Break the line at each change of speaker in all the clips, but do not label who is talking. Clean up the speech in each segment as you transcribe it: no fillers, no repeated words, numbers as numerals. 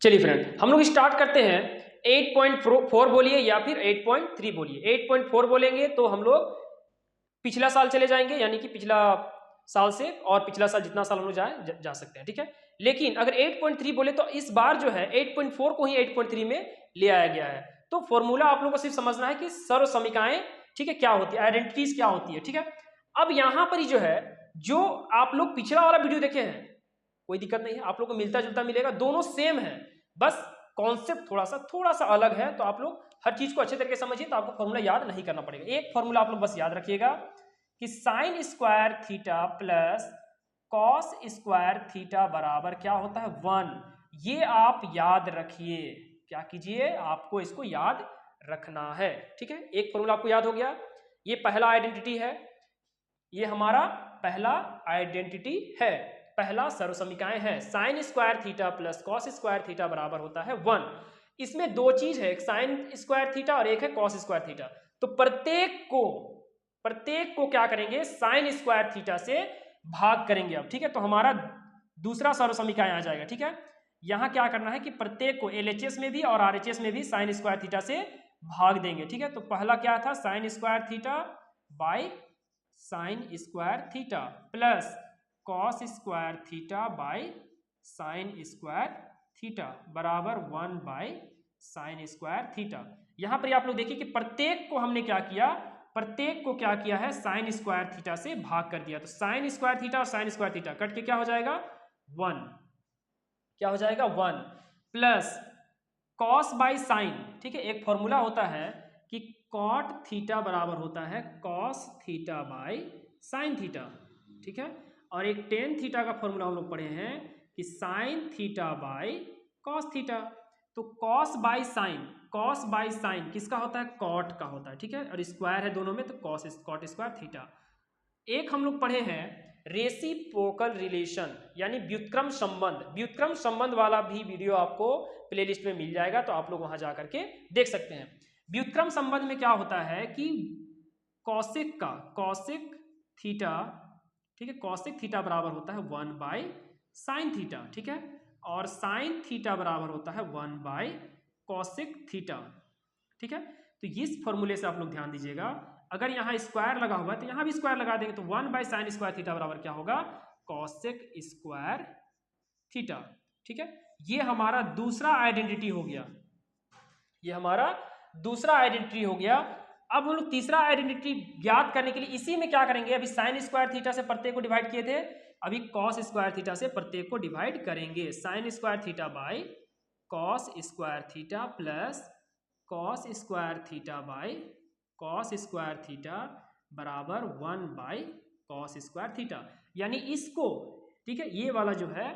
चलिए फ्रेंड, हम लोग स्टार्ट करते हैं। 8.4 बोलिए या फिर 8.3 बोलिए। 8.4 बोलेंगे तो हम लोग पिछला साल चले जाएंगे, यानी कि पिछला साल से और पिछला साल जितना साल हम लोग जा सकते हैं, ठीक है। लेकिन अगर 8.3 बोले तो इस बार जो है 8.4 को ही 8.3 में ले आया गया है। तो फॉर्मूला आप लोगों को सिर्फ समझना है कि सर्व समीकरणाएं, ठीक है, क्या होती है, आइडेंटिटीज क्या होती है, ठीक है। अब यहां पर ही जो है, जो आप लोग पिछला वाला वीडियो देखे हैं कोई दिक्कत नहीं है, आप लोग को मिलता जुलता मिलेगा, दोनों सेम है, बस कॉन्सेप्ट थोड़ा सा अलग है। तो आप लोग हर चीज को अच्छे तरीके से समझिए, तो आपको फॉर्मूला याद नहीं करना पड़ेगा। एक फॉर्मूला आप लोग बस याद रखिएगा कि sign square theta plus cos square theta बराबर क्या होता है, 1। ये आप याद रखिए। क्या कीजिए, आपको इसको याद रखना है, ठीक है। एक फॉर्मूला आपको याद हो गया, ये पहला आइडेंटिटी है, ये हमारा पहला आइडेंटिटी है, पहला सर्व समीकरण है। Sign square theta plus cos square theta बराबर होता है 1। इसमें दो चीज है, एक साइन स्क्वायर थीटा और एक है कॉस स्क्वायर थीटा। तो प्रत्येक को क्या करेंगे, साइन स्क्वायर थीटा से भाग करेंगे अब, ठीक है। तो हमारा दूसरा सर्व समीकरण आ जाएगा, ठीक है। यहां क्या करना है कि प्रत्येक को एलएचएस में भी और आरएचएस में भी साइन स्क्वायर थीटा से भाग देंगे, ठीक है। तो पहला क्या था, sign square theta by sine square theta plus cos square theta by sine square theta बराबर 1 बाई साइन स्क्वायर थीटा। यहां पर आप लोग देखिए कि प्रत्येक को हमने क्या किया, प्रत्येक को क्या किया है, साइन स्क्वायर थीटा से भाग कर दिया। तो साइन स्क्वायर थीटा और साइन स्क्वायर थीटा कट के क्या हो जाएगा, 1। क्या हो जाएगा, 1 प्लस कॉस बाई साइन, ठीक है। एक फॉर्मूला होता है कि कॉट थीटा बराबर होता है cos theta by sine theta, ठीक है। और एक टेन थीटा का फॉर्मूला हम लोग पढ़े हैं कि sign theta by cos theta. तो कॉस बाई साइन किसका होता है, कॉट का होता है, ठीक है। और स्क्वायर है दोनों में, तो कॉट स्क्वायर थीटा। एक हम लोग पढ़े हैं रेसिप्रोकल रिलेशन, यानी व्युत्क्रम संबंध। व्युत्क्रम संबंध वाला भी वीडियो आपको प्लेलिस्ट में मिल जाएगा, तो आप लोग वहां जाकर के देख सकते हैं। व्युत्क्रम संबंध में क्या होता है कि कॉसिक थीटा, ठीक है, कॉसिक थीटा बराबर होता है 1 बाई साइन थीटा, ठीक है। और साइन थीटा बराबर होता है 1 बाई कॉसिक थीटा, ठीक है। तो इस फॉर्मूले से आप लोग ध्यान दीजिएगा, अगर यहां स्क्वायर लगा हुआ है तो यहां भी स्क्वायर लगा देंगे, तो 1 बाई साइन स्क्वायर थीटा बराबर क्या होगा, कॉसेक स्क्वायर थीटा, ठीक है। ये हमारा दूसरा आइडेंटिटी हो गया, ये हमारा दूसरा आइडेंटिटी हो गया। अब हम लोग तीसरा आइडेंटिटी ज्ञात करने के लिए इसी में क्या करेंगे, अभी साइन स्क्वायर थीटा से प्रत्येक को डिवाइड किए थे, अभी कॉस स्क्वायर थीटा से प्रत्येक को डिवाइड करेंगे। Sign square theta by cos square theta plus cos square theta by cos square theta बराबर 1 बाई कॉस स्क्वायर थीटा। यानी इसको, ठीक है, ये वाला जो है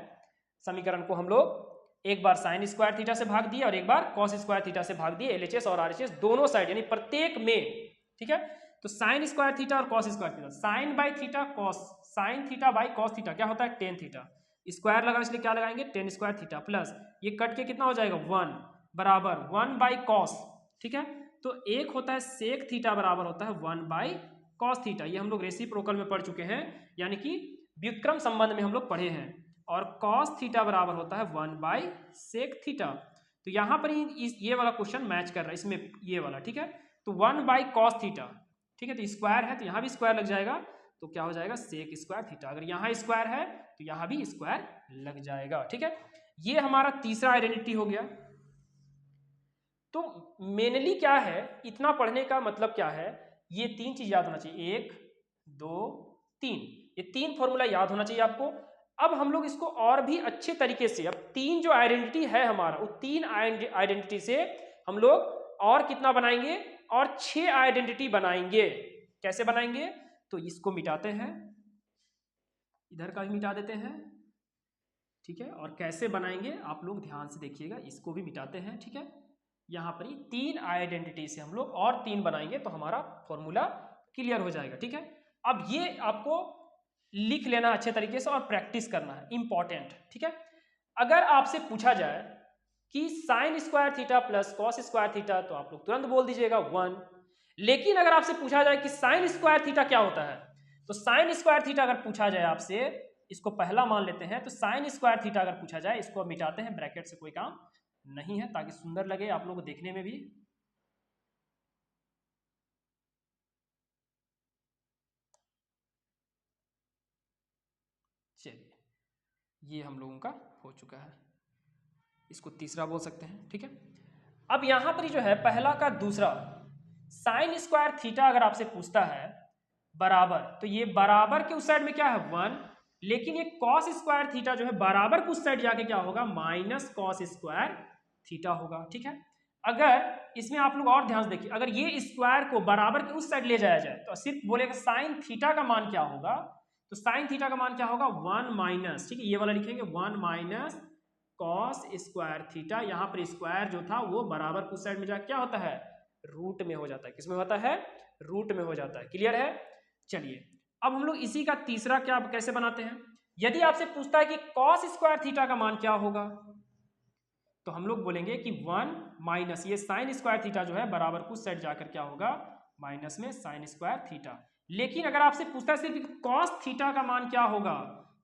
समीकरण को हम लोग एक बार साइन स्क्वायर थीटा से भाग दिए और एक बार कॉस स्क्वायर थीटा से भाग दिए, एलएचएस और आरएचएस दोनों साइड, यानी प्रत्येक में, ठीक है। तो साइन स्क्वायर थीटा और cos square theta, sine by theta cos, sine theta by cos theta क्या होता है, टेन थीटा। स्क्वायर लगा इसलिए क्या लगाएंगे, टेन स्क्वायर थीटा प्लस ये कट के कितना हो जाएगा, 1 बराबर 1 बाई कॉस, ठीक है। तो एक होता है सेक थीटा बराबर होता है 1 बाई कॉस थीटा, ये हम लोग रेसिप्रोकल में पढ़ चुके हैं, यानी कि व्युत्क्रम संबंध में हम लोग पढ़े हैं। और कॉस थीटा बराबर होता है 1 बाई सेक थीटा। तो यहां पर ये वाला क्वेश्चन मैच कर रहा है इसमें, ये वाला, ठीक है। तो 1 बाई कॉस थीटा, ठीक है, तो स्क्वायर है तो यहां भी स्क्वायर लग जाएगा, तो क्या हो जाएगा, सेक स्क्वायर थीटा। अगर यहां स्क्वायर है तो यहां भी स्क्वायर लग जाएगा, ठीक है। ये हमारा तीसरा आइडेंटिटी हो गया। तो मेनली क्या है, इतना पढ़ने का मतलब क्या है, ये तीन चीज याद होना चाहिए, 1 2 3, ये तीन फॉर्मूला याद होना चाहिए आपको। अब हम लोग इसको और भी अच्छे तरीके से, अब तीन जो आइडेंटिटी है हमारा, वो तीन आइडेंटिटी से हम लोग और कितना बनाएंगे, और 6 आइडेंटिटी बनाएंगे। कैसे बनाएंगे, तो इसको मिटाते हैं, इधर का भी मिटा देते हैं, ठीक है। और कैसे बनाएंगे आप लोग ध्यान से देखिएगा, इसको भी मिटाते हैं, ठीक है। यहां पर ही 3 आइडेंटिटी से हम लोग और 3 बनाएंगे, तो हमारा फॉर्मूला क्लियर हो जाएगा, ठीक है। अब ये आपको लिख लेना अच्छे तरीके से और प्रैक्टिस करना है, इंपॉर्टेंट, ठीक है। अगर आपसे पूछा जाए कि sign square theta plus cos square theta, तो आप लोग तुरंत बोल दीजिएगा 1। लेकिन अगर आपसे पूछा जाए कि साइन स्क्वायर थीटा क्या होता है, तो साइन स्क्वायर थीटा अगर पूछा जाए आपसे, इसको पहला मान लेते हैं। तो साइन स्क्वायर थीटा अगर पूछा जाए, इसको अब मिटाते हैं, ब्रैकेट से कोई काम नहीं है ताकि सुंदर लगे आप लोगों को देखने में भी। चलिए, ये हम लोगों का हो चुका है, इसको तीसरा बोल सकते हैं। ठीक है, अब यहां पर जो है पहला का दूसरा, साइन स्क्वायर थीटा अगर आपसे पूछता है बराबर, तो ये बराबर के उस साइड में क्या है 1, लेकिन ये कॉस स्क्वायर थीटा जो है बराबर के उस साइड जाके क्या होगा माइनस कॉस स्क्वायर थीटा होगा। ठीक है, अगर इसमें आप लोग और ध्यान से देखिए, अगर ये स्क्वायर को बराबर के उस साइड ले जाया जाए तो सिर्फ बोलेगा साइन थीटा का मान क्या होगा, तो साइन थीटा का मान क्या होगा 1 माइनस, ठीक है, ये वाला लिखेंगे 1 माइनस कॉस स्क्वायर थीटा। यहाँ पर स्क्वायर जो था वो बराबर के उस साइड में जाके क्या होता है रूट में हो जाता है। किसमें होता है रूट में हो जाता है। क्लियर है। चलिए, अब हम लोग इसी का तीसरा क्या कैसे बनाते हैं। यदि आपसे पूछता है कि कॉस स्क्वायर थीटा का मान क्या होगा, तो हम लोग बोलेंगे कि 1 माइनस ये साइन स्क्वायर थीटा जो है बराबर कुछ साइड जाकर क्या होगा माइनस में साइन स्क्वायर थीटा। लेकिन अगर आपसे पूछता है सिर्फ कॉस थीटा का मान क्या होगा,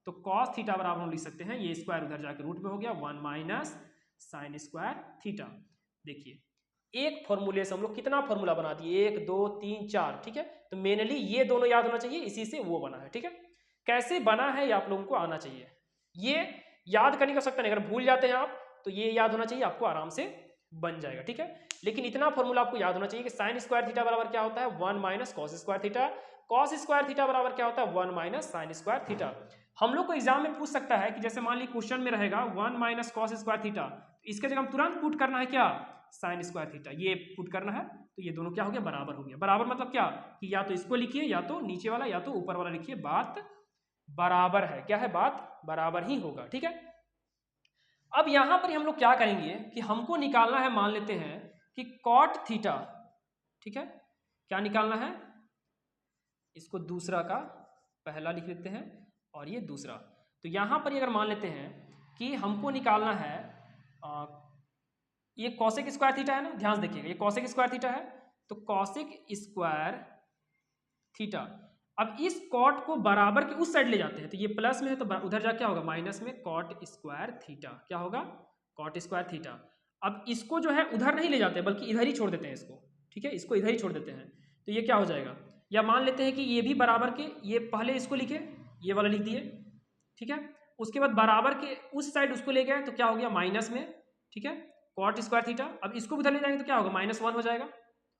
तो कॉस थीटा बराबर हम लिख सकते हैं, ये स्क्वायर उधर जाकर रूट में हो गया 1 माइनस साइन स्क्वायर थीटा। देखिए, एक फॉर्मूले से हम लोग कितना फॉर्मूला बना दिए 1 2 3 4। ठीक है, तो मेनली ये दोनों याद होना चाहिए, इसी से वो बना है। ठीक है, कैसे बना है ये आप लोगों को आना चाहिए, ये याद करने का सकता नहीं, अगर भूल जाते हैं आप तो ये याद होना चाहिए, आपको आराम से बन जाएगा। ठीक है, लेकिन इतना फॉर्मूला आपको याद होना चाहिए कि साइन स्क्वायर थीटा बराबर क्या होता है 1 minus cos square theta, cos square theta बराबर क्या होता है 1 माइनस साइन स्क्वायर थीटा। हम लोग को एग्जाम में पूछ सकता है कि जैसे मान ली क्वेश्चन में रहेगा 1 माइनस कॉस स्क्वायर थीटा, तो इसके जगह हम तुरंत पुट करना है क्या साइन स्क्वायर थीटा, ये पुट करना है, तो ये दोनों क्या हो गया बराबर हो गया। बराबर मतलब क्या कि या तो इसको लिखिए या तो नीचे वाला या तो ऊपर वाला लिखिए, बात बराबर है। क्या है बात बराबर ही होगा। ठीक है, अब यहां पर हम लोग क्या करेंगे कि हमको निकालना है, मान लेते हैं कि कॉट थीटा। ठीक है, क्या निकालना है, इसको दूसरा का पहला लिख लेते हैं और ये दूसरा। तो यहां पर अगर मान लेते हैं कि हमको निकालना है ये कॉसेक स्क्वायर थीटा है ना, ध्यान से देखिएगा, ये कॉसेक स्क्वायर थीटा है, तो कॉसेक स्क्वायर थीटा। अब इस कॉट को बराबर के उस साइड ले जाते हैं, तो ये प्लस में है तो उधर जाके क्या होगा माइनस में कॉट स्क्वायर थीटा। क्या होगा कॉट स्क्वायर थीटा। अब इसको जो है उधर नहीं ले जाते बल्कि इधर ही छोड़ देते हैं इसको। ठीक है, इसको इधर ही छोड़ देते हैं, तो ये क्या हो जाएगा, या मान लेते हैं कि ये भी बराबर के, ये पहले इसको लिखे, ये वाला लिख दिए। ठीक है, उसके बाद बराबर के उस साइड उसको ले गए तो क्या हो गया माइनस में। ठीक है, कॉट स्क्वायर थीटा। अब इसको उधर ले जाएंगे तो क्या होगा -1 हो जाएगा,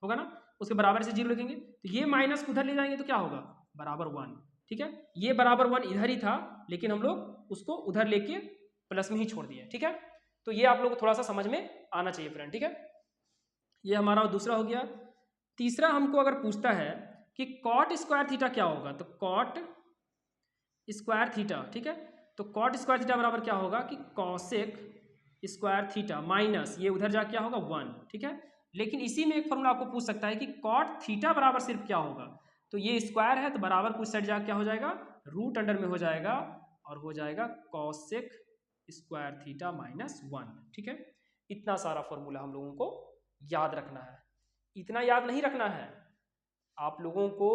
होगा ना, उसके बराबर से 0 लिखेंगे, तो ये माइनस को उधर ले जाएंगे तो क्या होगा बराबर 1। ठीक है, ये बराबर 1 इधर ही था, लेकिन हम लोग उसको उधर लेके प्लस में ही छोड़ दिए। ठीक है, तो ये आप लोग को थोड़ा सा समझ में आना चाहिए फ्रेंड। ठीक है, ये हमारा दूसरा हो गया। तीसरा हमको अगर पूछता है कि कॉट स्क्वायर थीटा क्या होगा, तो कॉट स्क्वायर थीटा। ठीक है, तो कॉट स्क्वायर थीटा बराबर क्या होगा कि कॉसेक स्क्वायर थीटा माइनस ये उधर जा क्या होगा 1। ठीक है, लेकिन इसी में एक फॉर्मूला आपको पूछ सकता है कि कॉट थीटा बराबर सिर्फ क्या होगा, तो ये स्क्वायर है तो बराबर कुछ साइड जा क्या हो जाएगा रूट अंडर में हो जाएगा और हो जाएगा कॉसेक स्क्वायर थीटा -1। ठीक है, इतना सारा फॉर्मूला हम लोगों को याद रखना है। इतना याद नहीं रखना है, आप लोगों को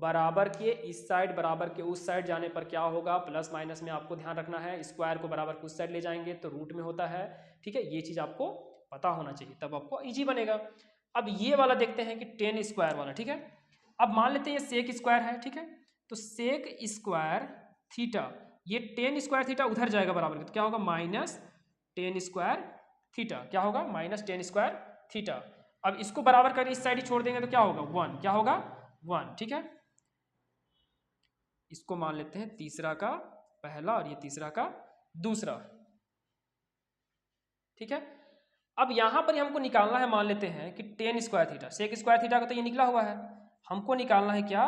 बराबर के इस साइड बराबर के उस साइड जाने पर क्या होगा प्लस माइनस में आपको ध्यान रखना है। स्क्वायर को बराबर के उस साइड ले जाएंगे तो रूट में होता है। ठीक है, ये चीज़ आपको पता होना चाहिए, तब आपको इजी बनेगा। अब ये वाला देखते हैं कि टेन स्क्वायर वाला। ठीक है, अब मान लेते हैं ये सेक स्क्वायर है। ठीक है, तो सेक स्क्वायर थीटा, ये टेन स्क्वायर थीटा उधर जाएगा बराबर के, तो क्या होगा -10 स्क्वायर थीटा। क्या होगा -10 स्क्वायर थीटा। अब इसको बराबर कर इस साइड ही छोड़ देंगे तो क्या होगा 1। क्या होगा 1। ठीक है, इसको मान लेते हैं तीसरा का पहला और ये तीसरा का दूसरा। ठीक है, अब यहां पर हमको निकालना है, मान लेते हैं कि 10 square theta. Sec square theta का तो ये निकला हुआ है, हमको निकालना है क्या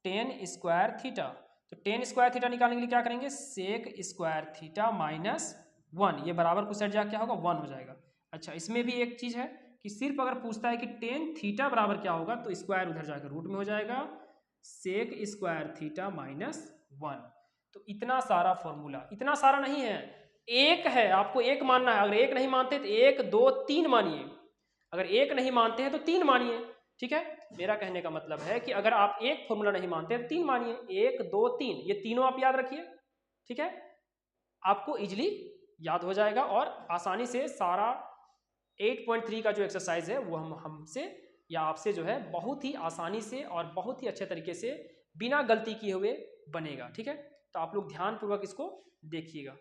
10 स्क्वायर थीटा। तो 10 स्क्वायर थीटा निकालने के लिए क्या करेंगे सेक स्क्वायर थीटा -1, ये बराबर कुछ साइड जाके क्या होगा 1 हो जाएगा। अच्छा, इसमें भी एक चीज है कि सिर्फ अगर पूछता है कि 10 थीटा बराबर क्या होगा, तो स्क्वायर उधर जाकर रूट में हो जाएगा सेक स्क्वायर थीटा -1। तो इतना सारा फॉर्मूला, इतना सारा नहीं है, एक है, आपको एक मानना है। अगर एक नहीं मानते तो 1 2 3 मानिए, अगर एक नहीं मानते हैं तो 3 मानिए। ठीक है, मेरा कहने का मतलब है कि अगर आप एक फॉर्मूला नहीं मानते तो 3 मानिए, 1 2 3, ये तीनों आप याद रखिए। ठीक है, आपको इजीली याद हो जाएगा और आसानी से सारा 8.3 का जो एक्सरसाइज है वो हमसे या आपसे जो है बहुत ही आसानी से और बहुत ही अच्छे तरीके से बिना गलती किए हुए बनेगा। ठीक है, तो आप लोग ध्यानपूर्वक इसको देखिएगा।